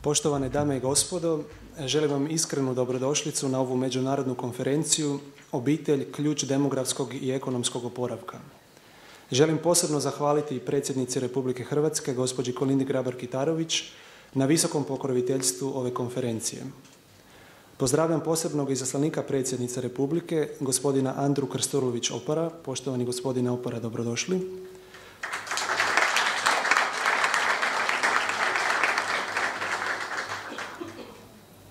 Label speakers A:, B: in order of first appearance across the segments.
A: Poštovane dame i gospodo, želim vam iskrenu dobrodošlicu na ovu međunarodnu konferenciju Obitelj, ključ demografskog i ekonomskog oporavka. Želim posebno zahvaliti predsjednici Republike Hrvatske, gospođi Kolindi Grabar-Kitarović, na visokom pokroviteljstvu ove konferencije. Pozdravljam posebnog izaslanika predsjednice Republike, gospodina Andru Krstulović-Opara. Poštovani gospodine Opara, dobrodošli.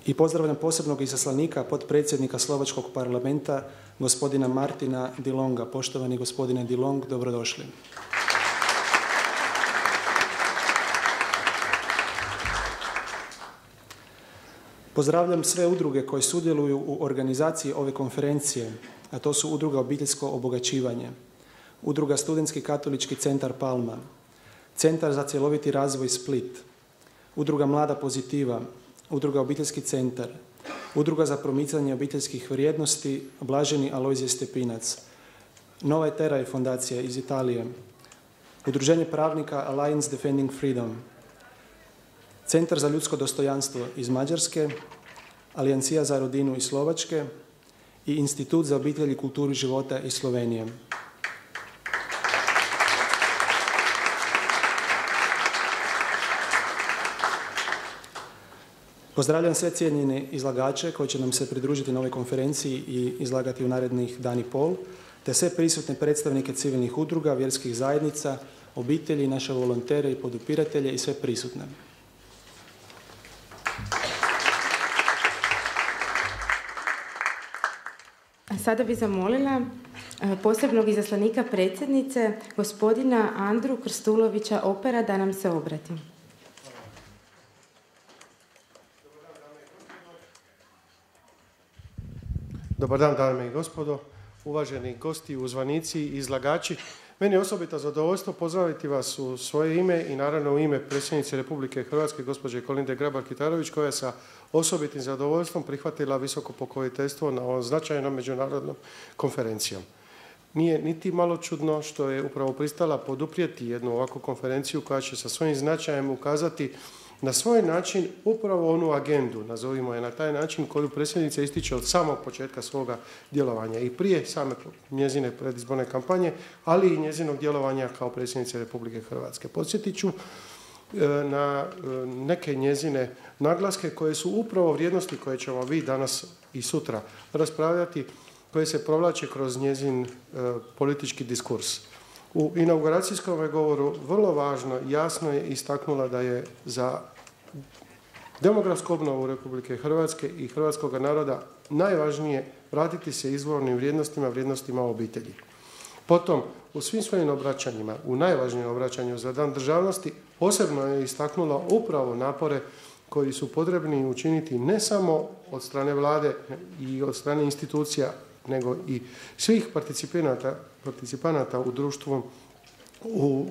A: I pozdravljam posebnog izaslanika, potpredsjednika Slovačkog parlamenta, gospodina Martina Dilonga. Poštovani gospodine Dilong, dobrodošli. Pozdravljam sve udruge koje sudjeluju u organizaciji ove konferencije, a to su Udruga Obiteljsko obogaćivanje, Udruga Studentski katolički centar Palma, Centar za cjeloviti razvoj Split, Udruga Mlada pozitiva, Udruga Obiteljski centar, Udruga za promicanje obiteljskih vrijednosti Blaženi Alojzije Stepinac, Nova Etera fondacija iz Italije, Udruženje pravnika Alliance Defending Freedom, Centar za ljudsko dostojanstvo iz Mađarske, Alijancija za rodinu iz Slovačke i Institut za obitelj i kulturu života iz Slovenije. Pozdravljam sve cijenjene izlagače koji će nam se pridružiti na ovoj konferenciji i izlagati u narednih dan i pol, te sve prisutne predstavnike civilnih udruga, vjerskih zajednica, obitelji, naše volontere i podupiratelje i sve prisutne.
B: Sada bih zamolila posebnog izaslanika predsjednice, gospodina Andru Krstulovića-Opara, da nam se obrati.
C: Dobar dan, dame i gospodo, uvaženi gosti, uzvanici i izlagači. Meni je osobito zadovoljstvo pozdraviti vas u svoje ime i naravno u ime predsjednice Republike Hrvatske, gospođe Kolinde Grabar-Kitarović, koja je sa osobitim zadovoljstvom prihvatila visoko pokroviteljstvo na ovom značajnom međunarodnom konferencijom. Nije niti malo čudno što je upravo pristala poduprijeti jednu ovakvu konferenciju koja će sa svojim značajem ukazati na svoj način upravo onu agendu, nazovimo je na taj način, koju predsjednica ističe od samog početka svoga djelovanja i prije same njezine predizborne kampanje, ali i njezinog djelovanja kao predsjednice Republike Hrvatske. Podsjetit ću na neke njezine naglaske koje su upravo vrijednosti koje ćemo vi danas i sutra raspravljati, koje se provlače kroz njezin politički diskurs. U inauguracijskom govoru vrlo važno i jasno je istaknula da je za demografsku obnovu Republike Hrvatske i hrvatskog naroda najvažnije vratiti se izvornim vrijednostima obitelji. Potom, u svim svojim obraćanjima, u najvažnijem obraćanju za Dan državnosti, posebno je istaknula upravo napore koji su potrebni učiniti ne samo od strane vlade i od strane institucija, nego i svih participanata u društvu,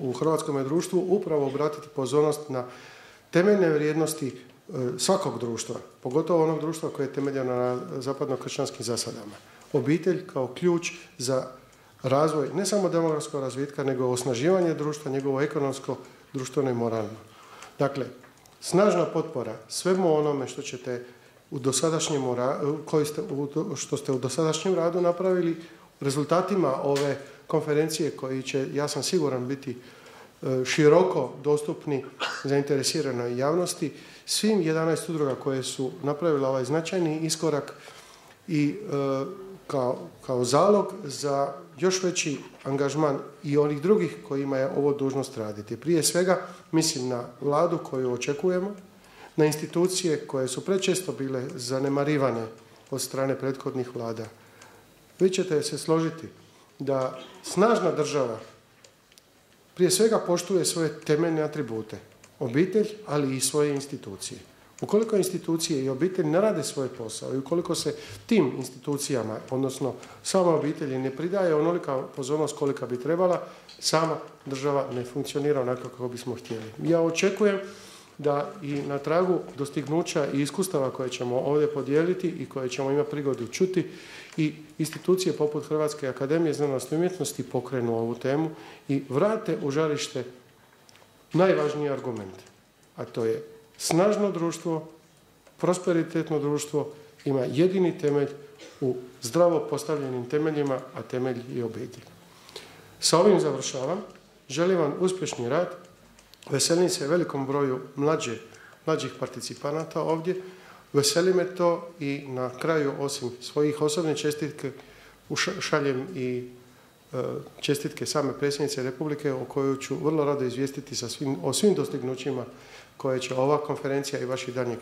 C: u hrvatskom društvu, upravo obratiti pozornost na temeljne vrijednosti svakog društva, pogotovo onog društva koje je temeljeno na zapadno-kršćanskim zasadama. Obitelj kao ključ za razvoj ne samo demografskog razvitka, nego osnaživanje društva, njegovo ekonomsko, društveno i moralno. Dakle, snažna potpora svemu onome što ćete što ste u dosadašnjem radu napravili, rezultatima ove konferencije koji će, ja sam siguran, biti široko dostupni zainteresiranoj javnosti, svim 11 udruga koje su napravile ovaj značajni iskorak i kao zalog za još veći angažman i onih drugih kojima je ovo dužnost raditi. Prije svega mislim na vladu koju očekujemo, na institucije koje su prečesto bile zanemarivane od strane prethodnih vlada. Vi ćete se složiti da snažna država prije svega poštuje svoje temeljne atribute, obitelj, ali i svoje institucije. Ukoliko institucije i obitelj ne rade svoj posao i ukoliko se tim institucijama, odnosno sama obitelji, ne pridaje onolika pozornost kolika bi trebala, sama država ne funkcionira onako kako bismo htjeli. Ja očekujem da i na tragu dostignuća i iskustava koje ćemo ovdje podijeliti i koje ćemo imati prigodu čuti i institucije poput Hrvatske akademije znanosti i umjetnosti pokrenu ovu temu i vrate u žarište najvažniji argument, a to je Snažno društvo, prosperitetno društvo ima jedini temelj u zdravo postavljenim temeljima, a temelj je obitelj. Sa ovim završavam. Želim vam uspješni rad. Veselim se velikom broju mlađih participanata ovdje. Veseli me to i na kraju, osim svojih osobnih čestitke, šaljem i čestitke same predsjednice Republike, o kojoj ću vrlo rado izvijestiti o svim dostignućima koje će ova konferencija i vaši daljnji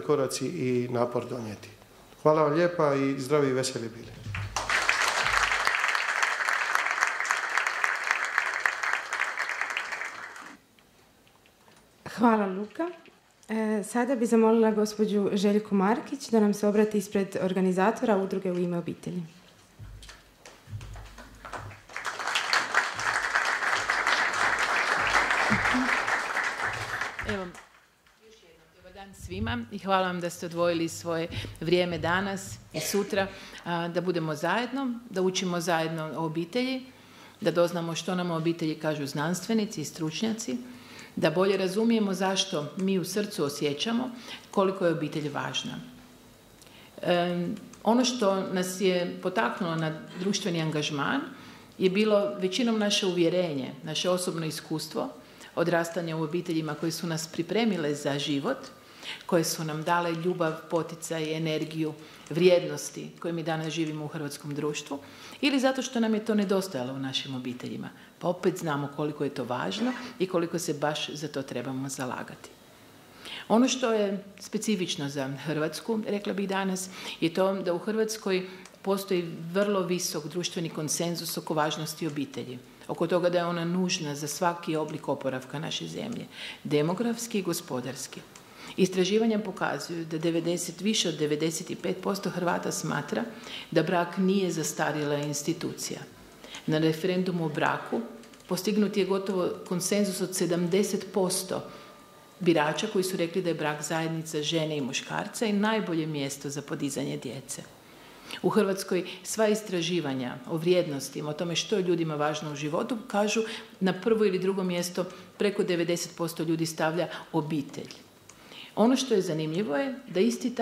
C: koraci i napor donijeti. Hvala vam lijepa i zdravi i veseli bili.
B: Hvala, Luka. Sada bi zamolila gospođu Željku Markić da nam se obrati ispred organizatora udruge U ime obitelji.
D: Evo, još jednom dobar dan svima i hvala vam da ste odvojili svoje vrijeme danas i sutra da budemo zajedno, da učimo zajedno o obitelji, da doznamo što nam o obitelji kažu znanstvenici i stručnjaci, da bolje razumijemo zašto mi u srcu osjećamo koliko je obitelj važna. Ono što nas je potaknulo na društveni angažman je bilo većinom naše uvjerenje, naše osobno iskustvo, odrastanje u obiteljima koje su nas pripremile za život, koje su nam dale ljubav, poticaj, energiju, vrijednosti koje mi danas živimo u hrvatskom društvu, ili zato što nam je to nedostajalo u našim obiteljima. Pa opet znamo koliko je to važno i koliko se baš za to trebamo zalagati. Ono što je specifično za Hrvatsku, rekla bih danas, je to da u Hrvatskoj postoji vrlo visok društveni konsenzus oko važnosti obitelji. Oko toga da je ona nužna za svaki oblik oporavka naše zemlje, demografski i gospodarski. Istraživanja pokazuju da više od 95% Hrvata smatra da brak nije zastarjela institucija. Na referendumu o braku postignut je gotovo konsenzus od 70% birača koji su rekli da je brak zajednica žene i muškarca i najbolje mjesto za podizanje djece. U Hrvatskoj sva istraživanja o vrijednostima, o tome što je ljudima važno u životu, kažu na prvo ili drugo mjesto preko 90% ljudi stavlja obitelj. Ono što je zanimljivo je da isti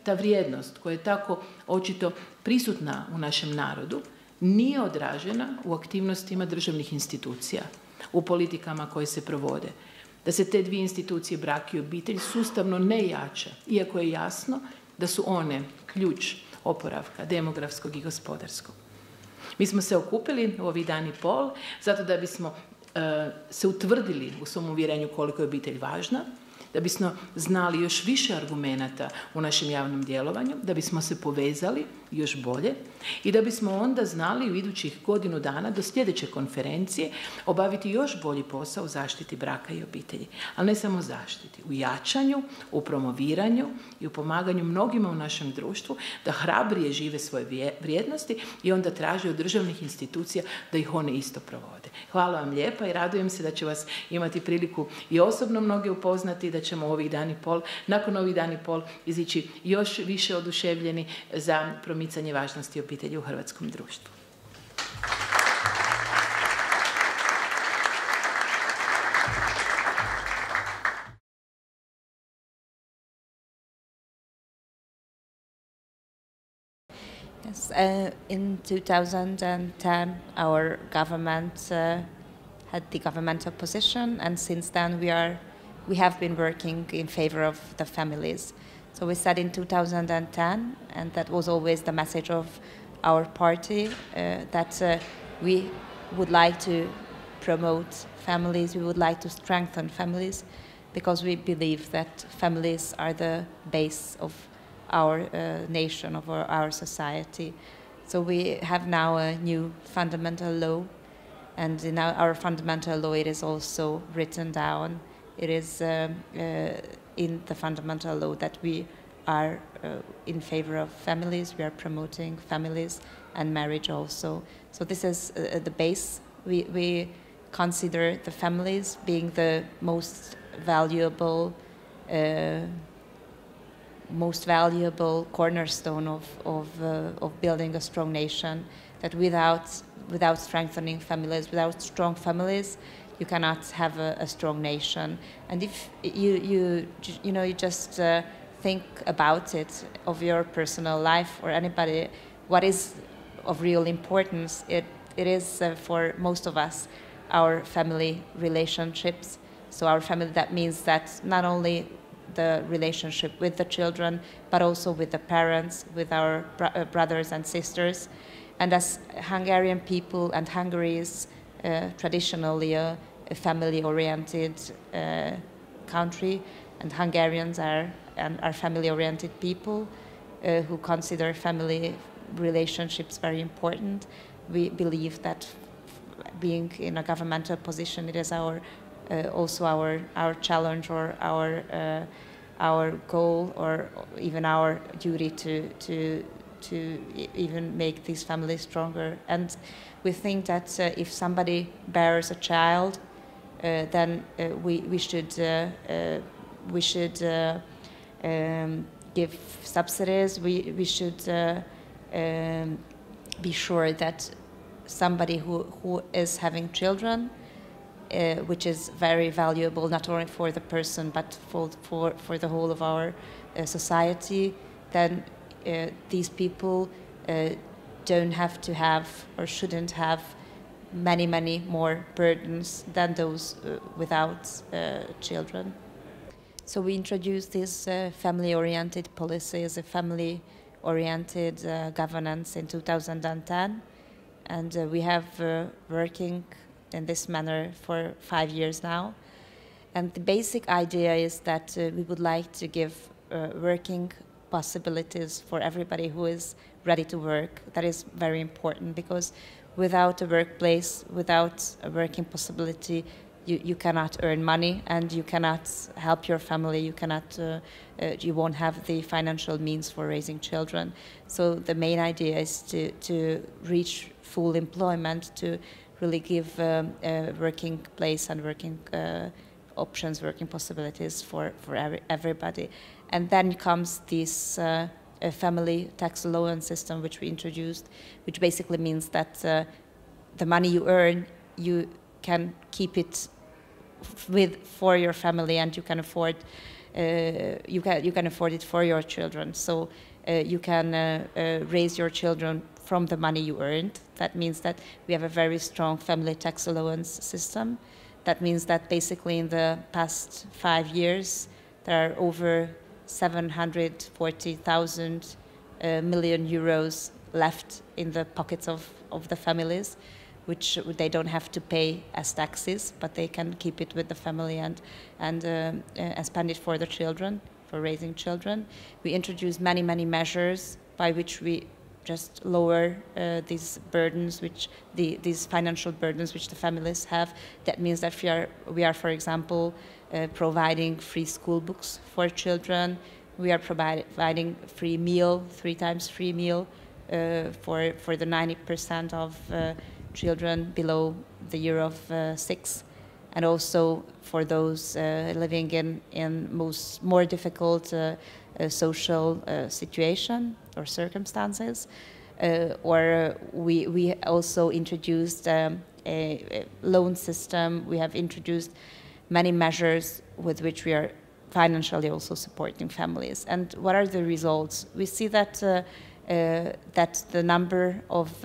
D: ta vrijednost koja je tako očito prisutna u našem narodu nije odražena u aktivnostima državnih institucija, u politikama koje se provode. Da se te dvije institucije, brak i obitelj, sustavno ne jača, iako je jasno da su one ključ oporavka demografskog i gospodarskog. Mi smo se okupili u ovih dan i pol zato da bismo se utvrdili u svom uvjerenju koliko je obitelj važna, da bismo znali još više argumenata u našem javnom djelovanju, da bismo se povezali još bolje i da bismo onda znali u idućih godinu dana do sljedeće konferencije obaviti još bolji posao u zaštiti braka i obitelji. Ali ne samo zaštiti, u jačanju, u promoviranju i u pomaganju mnogima u našem društvu da hrabrije žive svoje vrijednosti i onda traže od državnih institucija da ih one isto provode. Hvala vam lijepa i radujem se da će vas imati priliku i osobno mnoge upoznati, da ćemo nakon ovih dan i pol izići još više oduševljeni za promicanje važnosti obitelji u hrvatskom društvu.
E: Yes, in 2010, our government had the governmental position, and since then we have been working in favor of the families. So we said in 2010, and that was always the message of our party, that we would like to promote families, we would like to strengthen families, because we believe that families are the base of our nation, of our society. So we have now a new fundamental law, and in our fundamental law it is also written down. It is in the fundamental law that we are in favor of families, we are promoting families and marriage also. So this is the base. We consider the families being the most valuable cornerstone of building a strong nation, that without strengthening families, without strong families, you cannot have a strong nation. And if you just think about it, of your personal life or anybody, what is of real importance, it is for most of us our family relationships. So our family, that means that not only the relationship with the children, but also with the parents, with our brothers and sisters. And as Hungarian people, and Hungary is traditionally a family-oriented country, and Hungarians are family-oriented people who consider family relationships very important. We believe that being in a governmental position, it is also our challenge, or our goal, or even our duty to even make these families stronger. And we think that if somebody bears a child, then we should give subsidies. We should be sure that somebody who is having children, which is very valuable not only for the person but for the whole of our society, then these people don't have to have, or shouldn't have, many more burdens than those without children. So we introduced this family-oriented policies, a family-oriented governance in 2010, and we have working in this manner for 5 years now. And the basic idea is that we would like to give working possibilities for everybody who is ready to work. That is very important, because without a workplace, without a working possibility, you cannot earn money, and you cannot help your family. You won't have the financial means for raising children. So the main idea is to reach full employment, to really give a working place and working options, working possibilities for everybody. And then comes this family tax allowance system, which we introduced, which basically means that the money you earn, you can keep it for your family, and you can afford it for your children. So you can raise your children from the money you earned. That means that we have a very strong family tax allowance system. That means that basically in the past 5 years, there are over 740,000 million euros left in the pockets of the families, which they don't have to pay as taxes, but they can keep it with the family and spend it for the children, for raising children. We introduced many measures by which we just lower these burdens, these financial burdens which the families have. That means that we are, for example, providing free school books for children. We are providing free meal, 3 times free meal for the 90% of children below the year of 6, and also for those living in more difficult social situation or circumstances. Or we also introduced a loan system. We have introduced many measures with which we are financially also supporting families. And what are the results? We see that the number of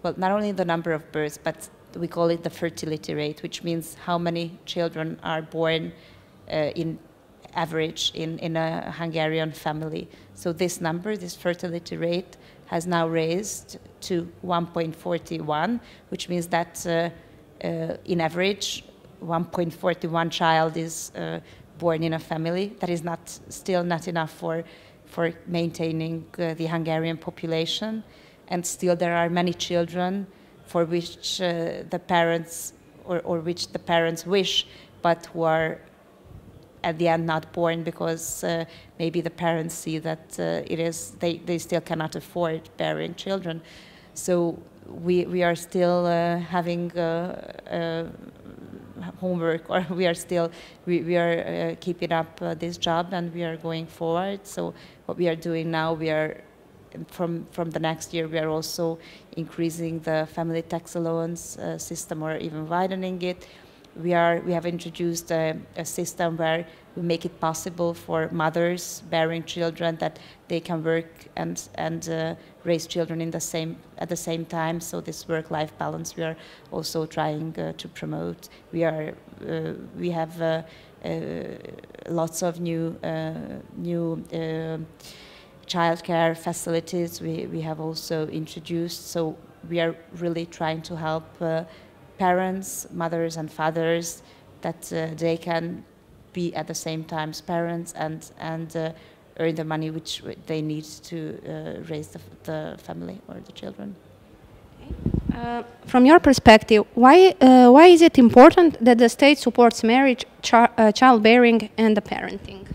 E: not only the number of births, but we call it the fertility rate, which means how many children are born in average in a Hungarian family. So this number, this fertility rate, has now raised to 1.41, which means that in average 1.41 child is born in a family. That is still not enough for maintaining the Hungarian population. And still there are many children for which the parents or which the parents wish, but who are at the end not born because maybe the parents see that they still cannot afford bearing children. So we are still having homework, or we are keeping up this job, and we are going forward. So what we are doing now, we are from the next year, we are also increasing the family tax allowance system, or even widening it. We have introduced a system where we make it possible for mothers bearing children that they can work and raise children at the same time. So this work-life balance we are also trying to promote. We have lots of new childcare facilities we have also introduced. So we are really trying to help parents, mothers and fathers, that they can be at the same time parents and earn the money which they need to raise the family or the children.
F: From your perspective, why is it important that the state supports marriage, childbearing, and the parenting?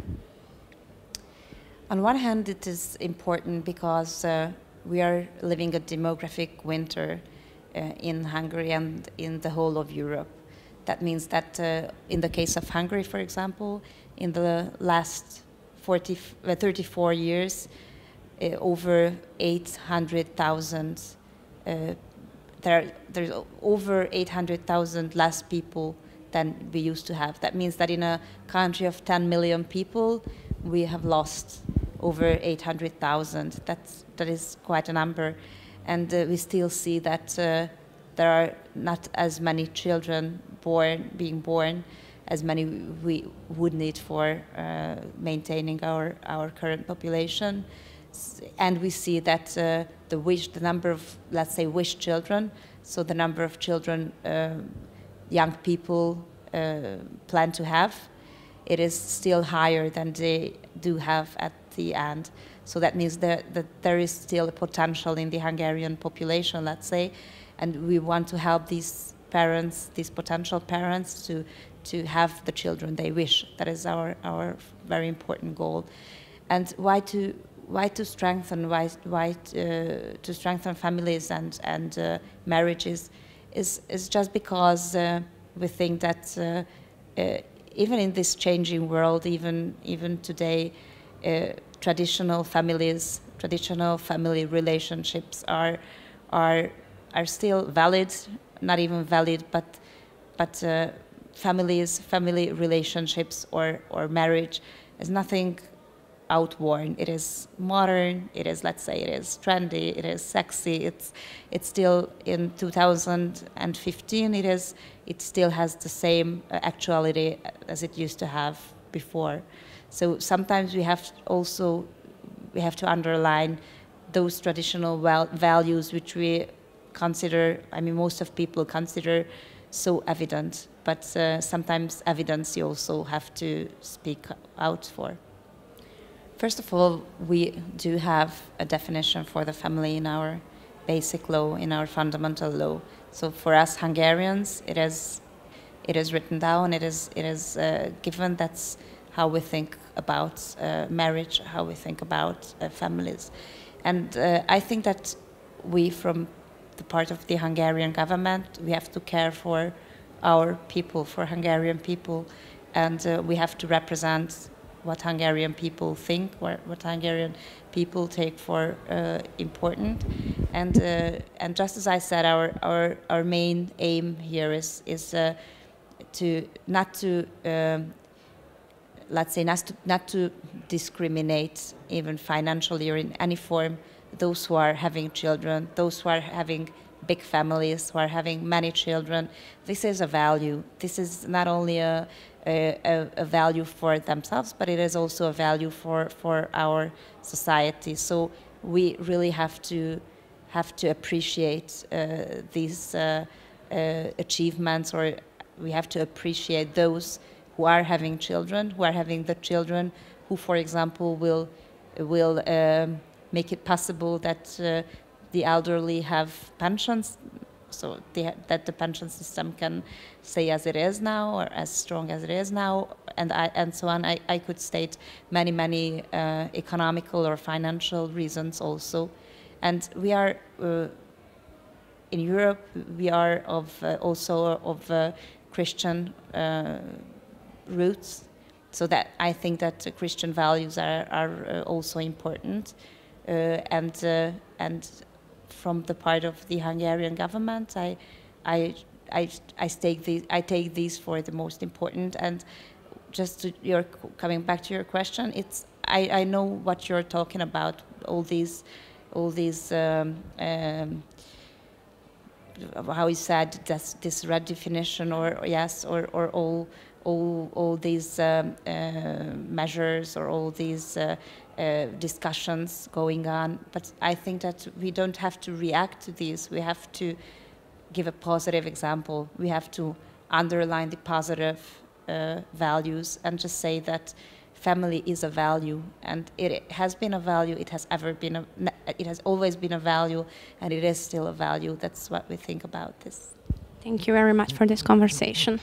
E: On one hand, it is important because we are living a demographic winter in Hungary and in the whole of Europe. That means that in the case of Hungary, for example, in the last 34 years, over 800,000 there's over 800,000 less people than we used to have. That means that in a country of 10 million people, we have lost over 800,000. That is quite a number. And we still see that there are not as many children being born as many we would need for maintaining our current population. And we see that the number of, let's say, wish children, so the number of children young people plan to have, it is still higher than they do have at the end. So that means that there is still a potential in the Hungarian population, let's say, and we want to help these parents, these potential parents, to have the children they wish. That is our very important goal. And why to strengthen families and marriages is just because we think that even in this changing world, even today, traditional family relationships are still valid, not even valid, but family relationships or marriage is nothing outworn. It is modern. It is, let's say, it is trendy. It is sexy. It's still in 2015. It still has the same actuality as it used to have before. So sometimes we have to underline those traditional values which we consider. I mean, most of people consider so evident, but sometimes evidence you also have to speak out for. First of all, we do have a definition for the family in our basic law, in our fundamental law. So for us Hungarians, it is written down. It is given. That's how we think about marriage, how we think about families, and I think that we, from the part of the Hungarian government, we have to care for our people, for Hungarian people, and we have to represent what Hungarian people think, what Hungarian people take for important, and just as I said, our main aim here is not to discriminate even financially or in any form those who are having children, those who are having big families, who are having many children. This is a value. This is not only a value for themselves, but it is also a value for our society. So we really have to appreciate these achievements, or we have to appreciate those who are having children, who are having the children who, for example, will make it possible that the elderly have pensions, so that the pension system can stay as it is now, or as strong as it is now, and so on. I could state many economical or financial reasons also, and we are in Europe. We are also of Christian roots, so that I think that Christian values are also important. and from the part of the Hungarian government, I take these for the most important. And just coming back to your question, I know what you're talking about. All these how is said, this redefinition, or all these measures, or all these discussions going on. But I think that we don't have to react to these. We have to give a positive example. We have to underline the positive values and just say that family is a value, and it has been a value. It has always been a value, and it is still a value. That's what we think about this.
F: Thank you very much for this conversation.